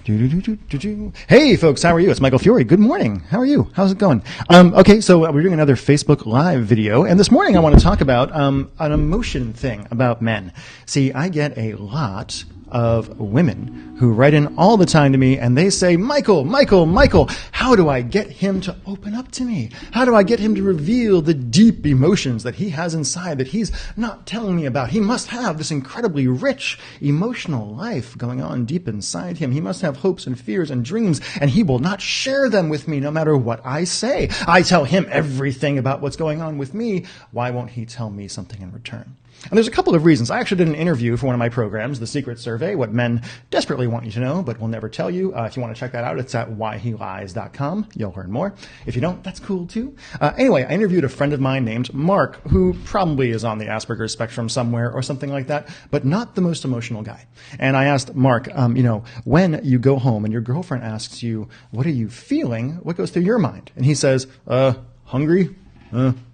Hey folks, how are you? It's Michael Fiore. Good morning. How are you? How's it going? Okay, so we're doing another Facebook Live video, and this morning I want to talk about an emotion thing about men. See, I get a lot of women who write in all the time to me and they say, Michael, how do I get him to open up to me? How do I get him to reveal the deep emotions that he has inside that he's not telling me about? He must have this incredibly rich emotional life going on deep inside him. He must have hopes and fears and dreams, and he will not share them with me no matter what I say. I tell him everything about what's going on with me. Why won't he tell me something in return? And there's a couple of reasons. I actually did an interview for one of my programs, The Secret Survey, what men desperately want you to know, but will never tell you. If you want to check that out, it's at whyhelies.com. You'll learn more. If you don't, that's cool too. Anyway, I interviewed a friend of mine named Mark, who probably is on the Asperger's spectrum somewhere or something like that, but not the most emotional guy. And I asked Mark, when you go home and your girlfriend asks you, what are you feeling? What goes through your mind? And he says, hungry.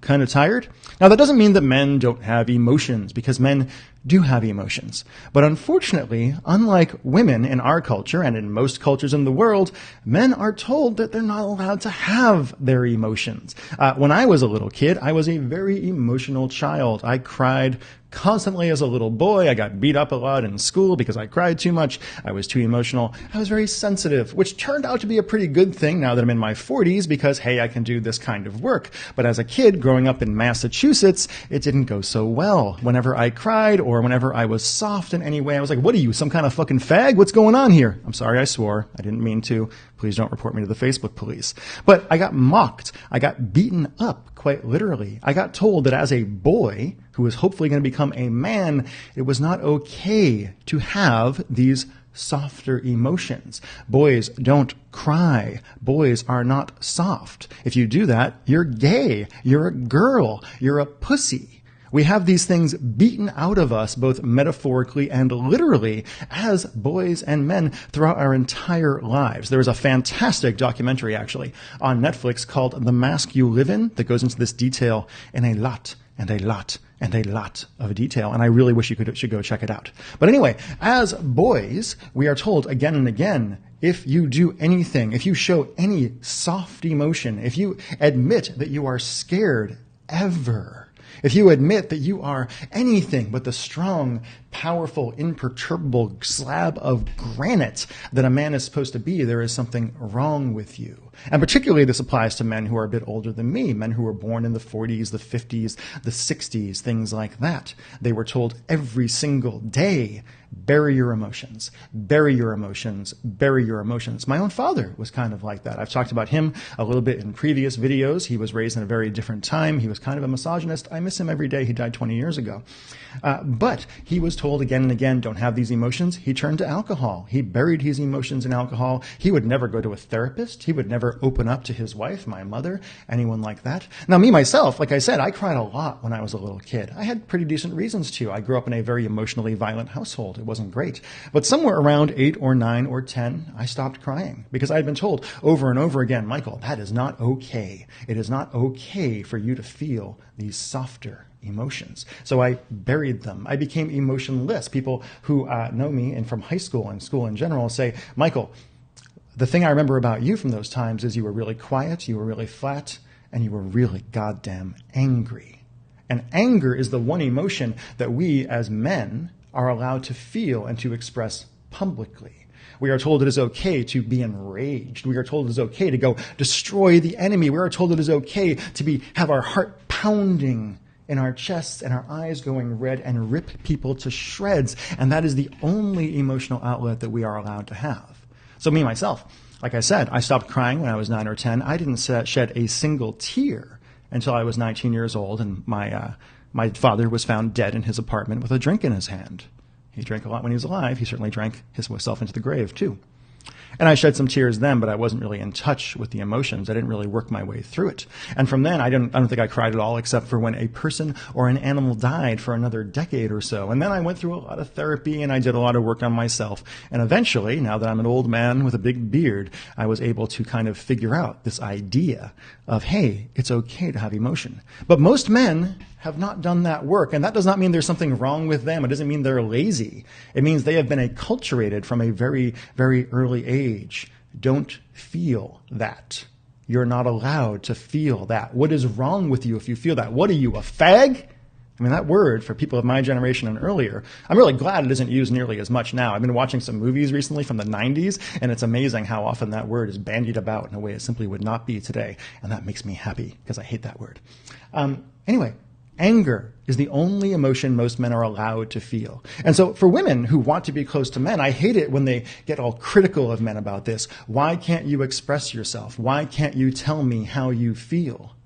Kind of tired. Now, that doesn't mean that men don't have emotions, because men do have emotions. But unfortunately, unlike women in our culture and in most cultures in the world, men are told that they're not allowed to have their emotions. When I was a little kid, I was a very emotional child. I cried constantly as a little boy. I got beat up a lot in school because I cried too much. I was too emotional. I was very sensitive, which turned out to be a pretty good thing now that I'm in my 40s because, hey, I can do this kind of work. But as a kid growing up in Massachusetts, it didn't go so well. Whenever I cried or whenever I was soft in any way, I was like, what are you, some kind of fucking fag? What's going on here? I'm sorry I swore. I didn't mean to. Please don't report me to the Facebook police. But I got mocked. I got beaten up, quite literally. I got told that as a boy who was hopefully going to become a man, it was not okay to have these softer emotions. Boys don't cry. Boys are not soft. If you do that, you're gay. You're a girl. You're a pussy. We have these things beaten out of us, both metaphorically and literally, as boys and men throughout our entire lives. There is a fantastic documentary, actually, on Netflix called The Mask You Live In that goes into this detail in a lot of detail, and I really wish you should go check it out. But anyway, as boys, we are told again and again, if you do anything, if you show any soft emotion, if you admit that you are scared ever, if you admit that you are anything but the strong, powerful, imperturbable slab of granite that a man is supposed to be, there is something wrong with you. And particularly this applies to men who are a bit older than me, men who were born in the 40s, the 50s, the 60s, things like that. They were told every single day, bury your emotions, bury your emotions, bury your emotions. My own father was kind of like that. I've talked about him a little bit in previous videos. He was raised in a very different time. He was kind of a misogynist. I miss him every day. He died 20 years ago. But he was told again and again, don't have these emotions. He turned to alcohol. He buried his emotions in alcohol. He would never go to a therapist. He would never open up to his wife, my mother, anyone like that. Now, me, myself, like I said, I cried a lot when I was a little kid. I had pretty decent reasons to. I grew up in a very emotionally violent household. It wasn't great. But somewhere around 8 or 9 or 10, I stopped crying because I had been told over and over again, Michael, that is not okay. It is not okay for you to feel these softer emotions. So I buried them. I became emotionless. People who know me and from high school and school in general say, Michael, the thing I remember about you from those times is you were really quiet, you were really flat, and you were really goddamn angry. And anger is the one emotion that we as men are allowed to feel and to express publicly. We are told it is okay to be enraged. We are told it is okay to go destroy the enemy. We are told it is okay to have our heart pounding in our chests and our eyes going red and rip people to shreds. And that is the only emotional outlet that we are allowed to have. So me, myself, like I said, I stopped crying when I was 9 or 10. I didn't shed a single tear until I was 19 years old, and my father was found dead in his apartment with a drink in his hand. He drank a lot when he was alive. He certainly drank himself into the grave, too. And I shed some tears then, but I wasn't really in touch with the emotions. I didn't really work my way through it. And from then, I don't think I cried at all, except for when a person or an animal died for another decade or so. And then I went through a lot of therapy, and I did a lot of work on myself. And eventually, now that I'm an old man with a big beard, I was able to kind of figure out this idea of, hey, it's okay to have emotion. But most men have not done that work. And that does not mean there's something wrong with them. It doesn't mean they're lazy. It means they have been acculturated from a very, very early age rage. Don't feel that. You're not allowed to feel that. What is wrong with you if you feel that? What are you, a fag? I mean, that word for people of my generation and earlier, I'm really glad it isn't used nearly as much now. I've been watching some movies recently from the 90s, and it's amazing how often that word is bandied about in a way it simply would not be today. And that makes me happy because I hate that word. Anyway, anger is the only emotion most men are allowed to feel. And so for women who want to be close to men, I hate it when they get all critical of men about this. Why can't you express yourself? Why can't you tell me how you feel?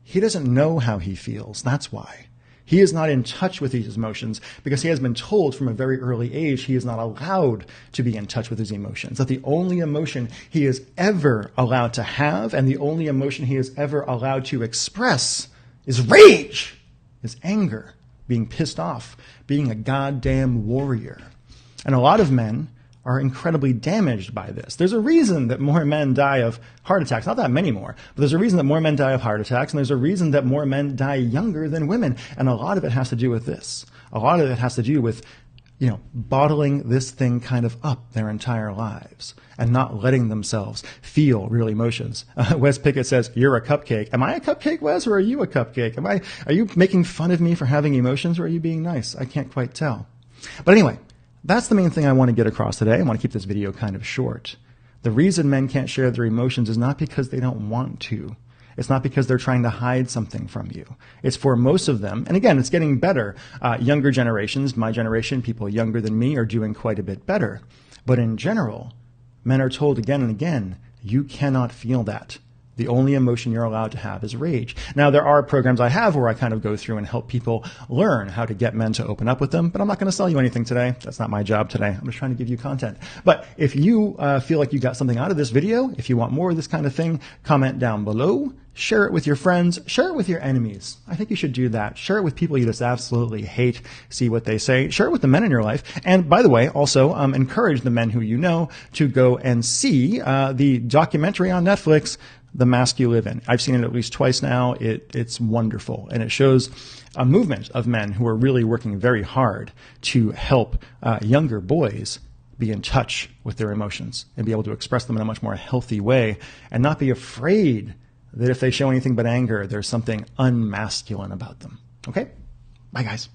He doesn't know how he feels. That's why. He is not in touch with these emotions because he has been told from a very early age he is not allowed to be in touch with his emotions. That the only emotion he is ever allowed to have and the only emotion he is ever allowed to express is rage, is anger, being pissed off, being a goddamn warrior. And a lot of men are incredibly damaged by this. There's a reason that more men die of heart attacks. Not that many more, but there's a reason that more men die of heart attacks, and there's a reason that more men die younger than women. And a lot of it has to do with this. A lot of it has to do with, bottling this thing kind of up their entire lives and not letting themselves feel real emotions. Wes Pickett says, "You're a cupcake." Am I a cupcake, Wes, or are you a cupcake? Are you making fun of me for having emotions, or are you being nice? I can't quite tell. But anyway, that's the main thing I want to get across today. I want to keep this video kind of short. The reason men can't share their emotions is not because they don't want to. It's not because they're trying to hide something from you. It's for most of them, and again, it's getting better. Younger generations, my generation, people younger than me, are doing quite a bit better. But in general, men are told again and again, you cannot feel that. The only emotion you're allowed to have is rage. Now, there are programs I have where I kind of go through and help people learn how to get men to open up with them, but I'm not going to sell you anything today. That's not my job today. I'm just trying to give you content. But if you feel like you got something out of this video, if you want more of this kind of thing, comment down below. Share it with your friends. Share it with your enemies. I think you should do that. Share it with people you just absolutely hate. See what they say. Share it with the men in your life. And by the way, also encourage the men who you know to go and see the documentary on Netflix, The Mask You Live In. I've seen it at least twice now. It's wonderful. And it shows a movement of men who are really working very hard to help younger boys be in touch with their emotions and be able to express them in a much more healthy way and not be afraid that if they show anything but anger, there's something unmasculine about them. Okay? Bye, guys.